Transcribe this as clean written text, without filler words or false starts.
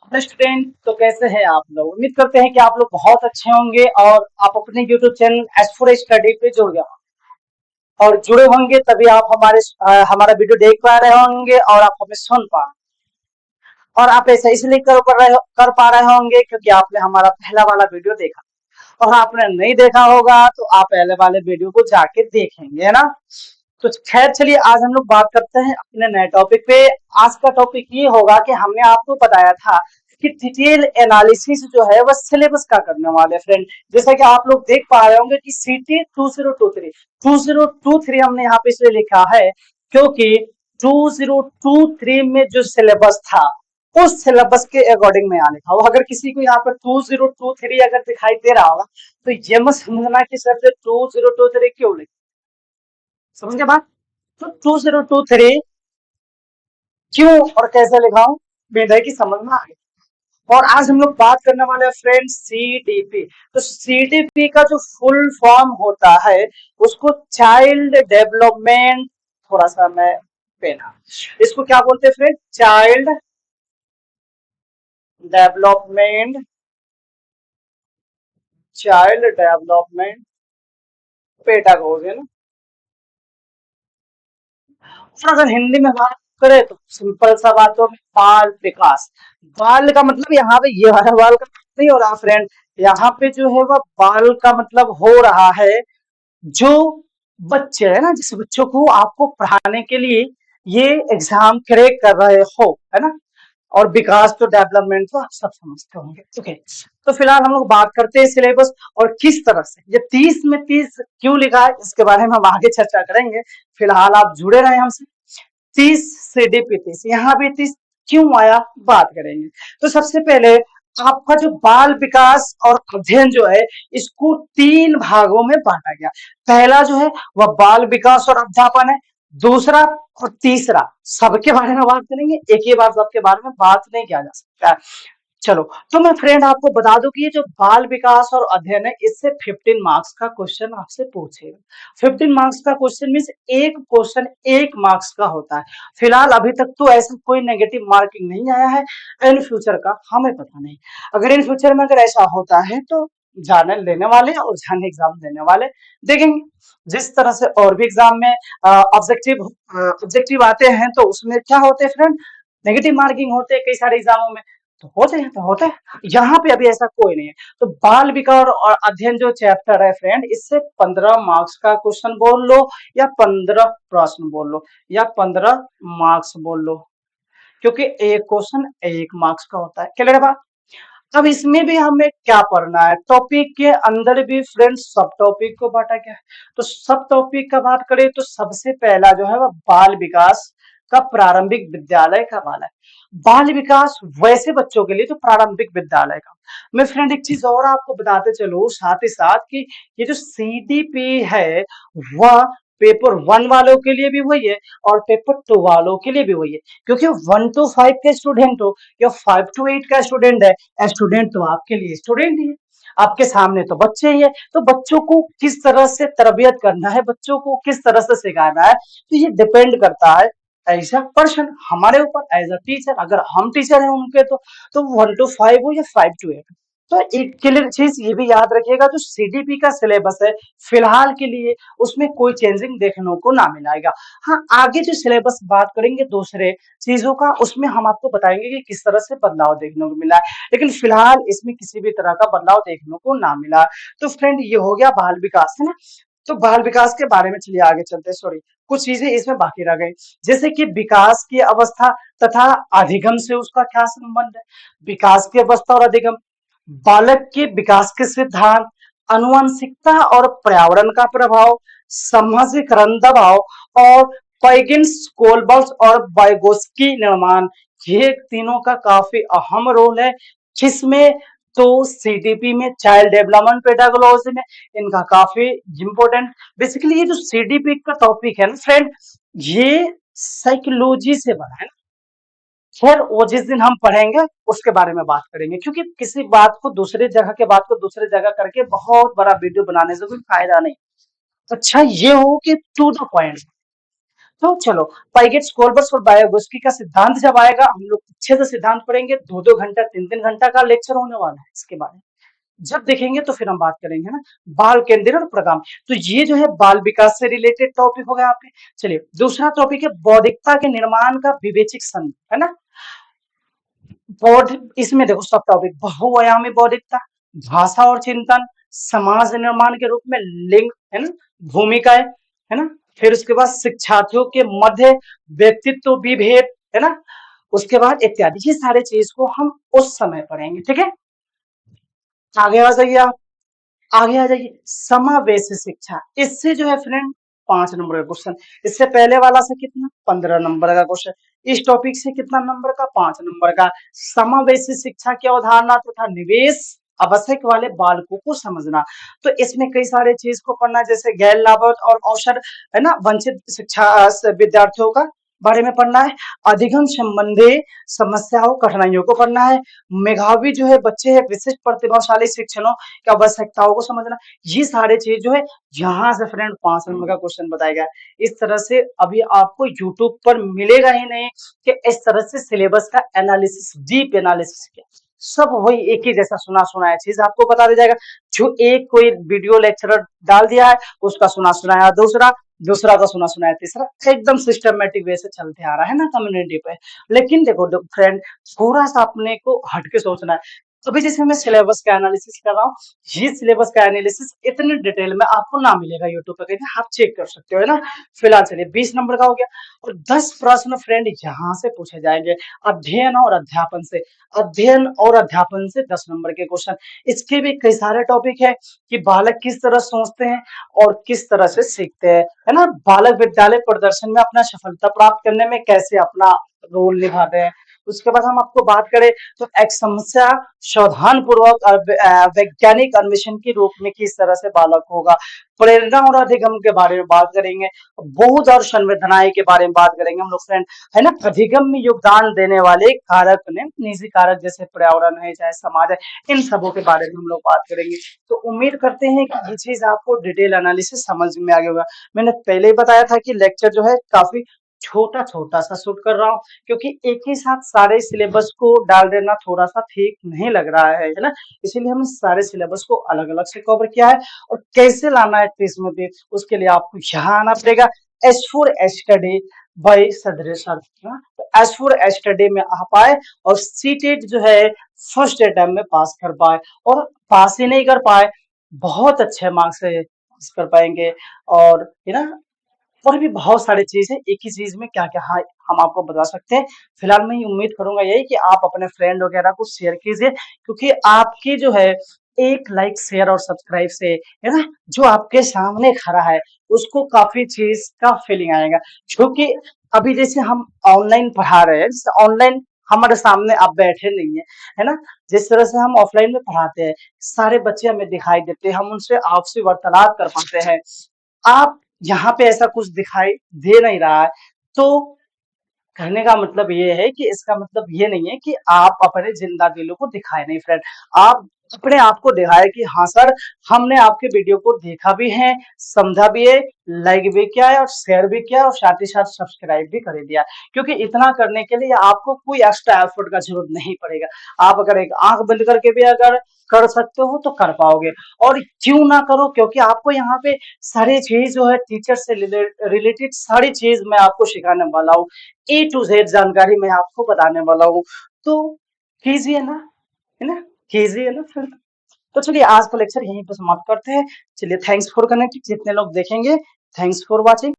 Hello student, तो कैसे हैं आप लोग। उम्मीद करते हैं कि आप लोग बहुत अच्छे होंगे और आप अपने YouTube channel S four study पे जुड़ गए और जुड़े होंगे, तभी आप हमारा वीडियो देख पा रहे होंगे और आप हमें सुन पा रहे हैं। और आप ऐसा इसलिए कर पा रहे होंगे क्योंकि आपने हमारा पहला वाला वीडियो देखा, और आपने नहीं देखा होगा तो आप पहले वाले वीडियो को जाके देखेंगे, है ना। तो खैर चलिए, आज हम लोग बात करते हैं अपने नए टॉपिक पे। आज का टॉपिक ये होगा कि हमने आपको बताया था कि डिटेल एनालिसिस जो है वह सिलेबस का करने वाले फ्रेंड। जैसा कि आप लोग देख पा रहे होंगे कि सीटी 2023 हमने यहाँ पे इसलिए लिखा है क्योंकि 2023 में जो सिलेबस था उस सिलेबस के अकॉर्डिंग में यहाँ लिखा हुआ। अगर किसी को यहाँ पर 2023 अगर दिखाई दे रहा होगा तो ये मत समझना कि सर से 2023 क्यों लिखा, समझ गए बात। तो 2023 क्यों और कैसे लिखा हूं, उम्मीद है कि समझ में आ गई। और आज हम लोग बात करने वाले हैं फ्रेंड सीडीपी। तो सीडीपी का जो फुल फॉर्म होता है उसको चाइल्ड डेवलपमेंट, थोड़ा सा मैं पेना, इसको क्या बोलते हैं friend, child development, child development pedagogy ना। और अगर हिंदी में बात करें तो सिंपल सा बातों में बाल विकास। बाल का मतलब यहाँ पे ये वाला बाल का नहीं हो रहा फ्रेंड, यहाँ पे जो है वह बाल का मतलब हो रहा है जो बच्चे है ना, जिस बच्चों को आपको पढ़ाने के लिए ये एग्जाम क्रैक कर रहे हो, है ना। और विकास तो डेवलपमेंट तो आप सब समझते होंगे। ओके, तो फिलहाल हम लोग बात करते हैं सिलेबस और किस तरह से ये 30 में 30 क्यों लिखा है इसके बारे में हम आगे चर्चा करेंगे। फिलहाल आप जुड़े रहे हमसे। 30 से डीपी 30, यहाँ भी 30 क्यों आया बात करेंगे। तो सबसे पहले आपका जो बाल विकास और अध्ययन जो है इसको 3 भागों में बांटा गया। पहला जो है वह बाल विकास और अध्यापन है, दूसरा और तीसरा सबके बारे में बात करेंगे। एक ही बार सबके बारे में बात नहीं किया जा सकता है। चलो, तो मैं फ्रेंड आपको बता दूं कि ये जो बाल विकास और अध्ययन है इससे 15 मार्क्स का क्वेश्चन आपसे पूछेगा। 15 मार्क्स का क्वेश्चन मीन्स एक क्वेश्चन 1 मार्क्स का होता है। फिलहाल अभी तक तो ऐसा कोई नेगेटिव मार्किंग नहीं आया है, इन फ्यूचर का हमें पता नहीं। अगर इन फ्यूचर में अगर ऐसा होता है तो जाने लेने वाले और जाने एग्जाम देने वाले देखेंगे। जिस तरह से और भी एग्जाम में ऑब्जेक्टिव ऑब्जेक्टिव आते हैं तो उसमें क्या होते हैं फ्रेंड, नेगेटिव मार्किंग होते हैं कई सारे एग्जामों में। तो होते हैं, तो होते हैं, यहाँ पे अभी ऐसा कोई नहीं है। तो बाल विकास और अध्ययन जो चैप्टर है फ्रेंड, इससे 15 मार्क्स का क्वेश्चन बोल लो या 15 प्रश्न बोल लो या 15 मार्क्स बोल लो, क्योंकि एक क्वेश्चन 1 मार्क्स का होता है। क्लियर बात। अब इसमें भी हमें क्या पढ़ना है, टॉपिक के अंदर भी फ्रेंड्स सब टॉपिक को बांटा गया है। तो सब टॉपिक का बात करें तो सबसे पहला जो है वह बाल विकास का प्रारंभिक विद्यालय का वाला है। बाल विकास वैसे बच्चों के लिए जो प्रारंभिक विद्यालय का। मैं फ्रेंड एक चीज और आपको बताते चलो साथ ही साथ कि ये जो सीडीपी है वह पेपर 1 वालों के लिए भी वही है और पेपर 2 वालों के लिए भी वही है। क्योंकि 1 to 5 के स्टूडेंट हो या 5 to 8 का स्टूडेंट है, स्टूडेंट तो आपके लिए स्टूडेंट ही है, आपके सामने तो बच्चे ही है। तो बच्चों को किस तरह से तरबियत करना है, बच्चों को किस तरह से सिखाना है, तो ये डिपेंड करता है एज अ पर्सन हमारे ऊपर, एज अ टीचर। अगर हम टीचर हैं उनके तो 1 to 5 हो या 5 to 8। तो एक क्लियर चीज ये भी याद रखिएगा, जो सीडीपी का सिलेबस है फिलहाल के लिए उसमें कोई चेंजिंग देखने को ना मिलेगा। हाँ, आगे जो सिलेबस बात करेंगे दूसरे चीजों का उसमें हम आपको बताएंगे कि किस तरह से बदलाव देखने को मिला है, लेकिन फिलहाल इसमें किसी भी तरह का बदलाव देखने को ना मिला। तो फ्रेंड ये हो गया बाल विकास, है ना। तो बाल विकास के बारे में चलिए आगे चलते हैं। सॉरी, कुछ चीजें इसमें बाकी रह गई, जैसे कि विकास की अवस्था तथा अधिगम से उसका क्या संबंध है। विकास की अवस्था और अधिगम, बालक के विकास के सिद्धांत, अनुवांशिकता और पर्यावरण का प्रभाव, समाजीकरण दबाव और पैगिन्स कोलबर्स और बाइगोस्की निर्माण, ये तीनों का काफी अहम रोल है। किसमें, तो सीडीपी में, चाइल्ड डेवलपमेंट पेडागोलॉजी में इनका काफी इंपॉर्टेंट। बेसिकली ये जो सीडीपी का टॉपिक है ना फ्रेंड, ये साइकोलॉजी से बना है। खैर वो जिस दिन हम पढ़ेंगे उसके बारे में बात करेंगे, क्योंकि किसी बात को दूसरी जगह के बात को दूसरी जगह करके बहुत बड़ा वीडियो बनाने से कोई फायदा नहीं। अच्छा ये हो कि टू द पॉइंट, तो चलो, पाइगेट्स, कोलबर्ट्स और बायोगोस्की का सिद्धांत जब आएगा, हम लोग अच्छे से सिद्धांत पढ़ेंगे, 2-2 घंटा 3-3 घंटा का लेक्चर होने वाला है इसके बारे में। जब देखेंगे तो फिर हम बात करेंगे ना, बाल केंद्र और प्रगाम। तो ये जो है बाल विकास से रिलेटेड टॉपिक हो गया आपके। चलिए, दूसरा टॉपिक है बौद्धिकता के निर्माण का विवेचिक संघ, है ना। बौद्ध, इसमें देखो सब टॉपिक, बहुआयामी बौद्धिकता, भाषा और चिंतन, समाज निर्माण के रूप में लिंग, है ना, भूमिकाएं, है ना। फिर उसके बाद शिक्षार्थियों के मध्य व्यक्तित्व विभेद, है ना। उसके बाद इत्यादि, ये सारे चीज को हम उस समय पढ़ेंगे, ठीक है। आगे आ जाइए आप, आगे आ जाइए, समावेशी शिक्षा। इससे जो है फ्रेंड 5 नंबर का क्वेश्चन। इससे पहले वाला से कितना, 15 नंबर का क्वेश्चन। इस टॉपिक से कितना नंबर का, 5 नंबर का। समावेशी शिक्षा की अवधारणा तथा निवेश आवश्यक वाले बालकों को समझना। तो इसमें कई सारे चीज को पढ़ना, जैसे गैर लाभक और अवसर, है ना, वंचित शिक्षा विद्यार्थियों का बारे में पढ़ना है। अधिगम संबंधी समस्याओं कठिनाइयों को पढ़ना है। मेधावी जो है बच्चे हैं, विशिष्ट प्रतिभाशाली शिक्षणों की आवश्यकताओं को समझना। ये सारे चीज जो है यहाँ से फ्रेंड 5 नंबर का क्वेश्चन बताया गया है। इस तरह से अभी आपको यूट्यूब पर मिलेगा ही नहीं कि इस तरह से सिलेबस का एनालिसिस, डीप एनालिसिस किया। सब वही एक ही जैसा सुना सुनाया चीज आपको बता दिया जाएगा। जो एक कोई वीडियो लेक्चरर डाल दिया है, उसका सुना सुनाया दूसरा, दूसरा का सुना सुनाया तीसरा, एकदम सिस्टमेटिक वे से चलते आ रहा है ना कम्युनिटी पे। लेकिन देखो फ्रेंड, थोड़ा सा अपने को हटके सोचना है। अभी जैसे मैं सिलेबस का एनालिसिस कर रहा हूँ, ये सिलेबस का एनालिसिस इतने डिटेल में आपको ना मिलेगा यूट्यूब पे कहीं, आप चेक कर सकते हो, है ना। फिलहाल चलिए 20 नंबर का हो गया। और 10 प्रश्न फ्रेंड यहाँ से पूछे जाएंगे, अध्ययन और अध्यापन से। अध्ययन और अध्यापन से 10 नंबर के क्वेश्चन। इसके भी कई सारे टॉपिक है कि बालक किस तरह सोचते हैं और किस तरह से सीखते हैं, है ना। बालक विद्यालय प्रदर्शन में अपना सफलता प्राप्त करने में कैसे अपना रोल निभाते हैं। उसके बाद हम आपको बात करें तो एक समस्या सावधान पूर्वक वैज्ञानिक अन्वेषण के रूप में किस तरह से बालक होगा। प्रेरणा और अधिगम के बारे में बात करेंगे। बोध और संवेदनाएं के बारे में बात करेंगे हम लोग फ्रेंड, है ना। अधिगम में योगदान देने वाले कारक ने निजी कारक, जैसे पर्यावरण है, चाहे समाज है, इन सबों के बारे में हम लोग बात करेंगे। तो उम्मीद करते हैं कि ये चीज आपको डिटेल एनालिसिस समझ में आ गया होगा। मैंने पहले ही बताया था कि लेक्चर जो है काफी छोटा छोटा सा शूट कर रहा हूँ, क्योंकि एक ही साथ सारे सिलेबस को डाल देना थोड़ा सा ठीक नहीं लग रहा है ना। इसीलिए हमने सारे सिलेबस को अलग अलग से कवर किया है। और कैसे लाना है 30 में 30, उसके लिए आपको यहाँ आना पड़ेगा। S for study by Sadre sir. तो एस फॉर स्टडी में आप आए और सीटेट जो है फर्स्ट अटेम्प्ट में पास कर पाए, और पास ही नहीं कर पाए, बहुत अच्छे मार्क्स से पास कर पाएंगे। और है ना, और भी बहुत सारी चीज है, एक ही चीज में क्या क्या, हाँ, हम आपको बता सकते हैं। फिलहाल मैं ये उम्मीद करूंगा यही कि आप अपने फ्रेंड वगैरह को शेयर कीजिए, क्योंकि आपकी जो है एक लाइक शेयर और सब्सक्राइब से, है ना, जो आपके सामने खड़ा है उसको काफी चीज का फीलिंग आएगा। क्योंकि अभी जैसे हम ऑनलाइन पढ़ा रहे हैं, जैसे ऑनलाइन हमारे सामने आप बैठे नहीं है ना। जिस तरह से हम ऑफलाइन में पढ़ाते हैं, सारे बच्चे हमें दिखाई देते हैं, हम उनसे आपसी वार्तालाप कर पाते हैं। आप यहाँ पे ऐसा कुछ दिखाई दे नहीं रहा है। तो कहने का मतलब ये है कि इसका मतलब ये नहीं है कि आप अपने जिंदा दिलों को दिखाए नहीं फ्रेंड। आप अपने आप को दिखाए कि हाँ सर, हमने आपके वीडियो को देखा भी है, समझा भी है, लाइक भी किया है और शेयर भी किया है, और साथ ही साथ सब्सक्राइब भी कर दिया। क्योंकि इतना करने के लिए आपको कोई एक्स्ट्रा एफर्ट का जरूरत नहीं पड़ेगा। आप अगर एक आंख बंद करके भी अगर कर सकते हो तो कर पाओगे। और क्यों ना करो, क्योंकि आपको यहाँ पे सारी चीज जो है टीचर से रिलेटेड सारी चीज मैं आपको सिखाने वाला हूँ। ए टू जेड जानकारी मैं आपको बताने वाला हूँ। तो कीजिए ना, है ना, कीजिए ना फिर। तो चलिए आज का लेक्चर यहीं पे समाप्त करते हैं। चलिए, थैंक्स फॉर कनेक्टिंग। जितने लोग देखेंगे, थैंक्स फॉर वॉचिंग।